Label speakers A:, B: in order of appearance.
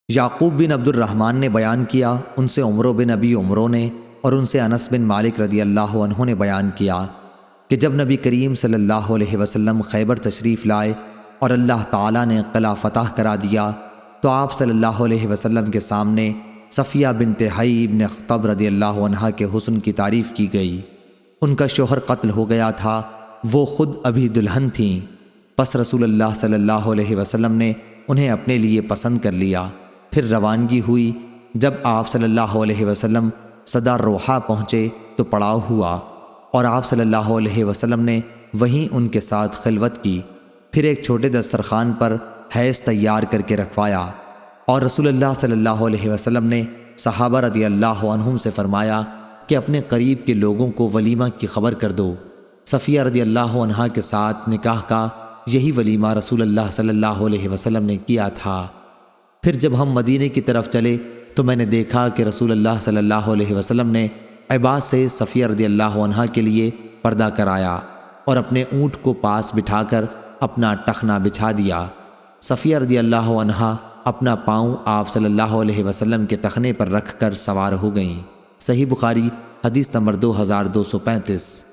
A: یعقوب بن عبد الرحمن نے بیان کیا، ان سے عمرو بن ابی عمرو نے اور ان سے انس بن مالک رضی اللہ عنہ نے بیان کیا کہ جب نبی کریم صلی اللہ علیہ وسلم خیبر تشریف لائے اور اللہ تعالیٰ نے قلعہ فتح کرا دیا تو آپ صلی اللہ علیہ وسلم کے سامنے صفیہ بنت حیی بن اخطب رضی اللہ عنہ کے حسن کی تعریف کی گئی۔ ان کا شوہر قتل ہو گیا تھا، وہ خود ابھی دلہن تھیں، پس رسول اللہ صلی اللہ علیہ وسلم نے انہیں اپنے لیے پسند کر لیا۔ پھر روانگی ہوئی۔ جب آپ صلی اللہ علیہ وسلم صدا روحا پہنچے تو پڑاؤ ہوا اور آپ صلی اللہ علیہ وسلم نے وہیں ان کے ساتھ خلوت کی۔ پھر ایک چھوٹے دسترخوان پر حیض تیار کر کے رکھوایا اور رسول اللہ صلی اللہ علیہ وسلم نے صحابہ رضی اللہ عنہم سے فرمایا کہ اپنے قریب کے لوگوں کو ولیمہ کی خبر کر دو۔ صفیہ رضی اللہ عنہا کے ساتھ نکاح کا یہی ولیمہ رسول اللہ صلی اللہ علیہ وسلم نے کیا تھا۔ پھر جب ہم مدینے کی طرف چلے تو میں نے دیکھا کہ رسول اللہ صلی اللہ علیہ وسلم نے عباس سے صفیہ رضی اللہ عنہا کے لیے پردہ کرایا اور اپنے اونٹ کو پاس بٹھا کر اپنا ٹخنا بچھا دیا۔ صفیہ رضی اللہ عنہا اپنا پاؤں آپ صلی اللہ علیہ وسلم کے ٹخنے پر رکھ کر سوار ہو گئیں۔ صحیح بخاری حدیث نمبر 2235۔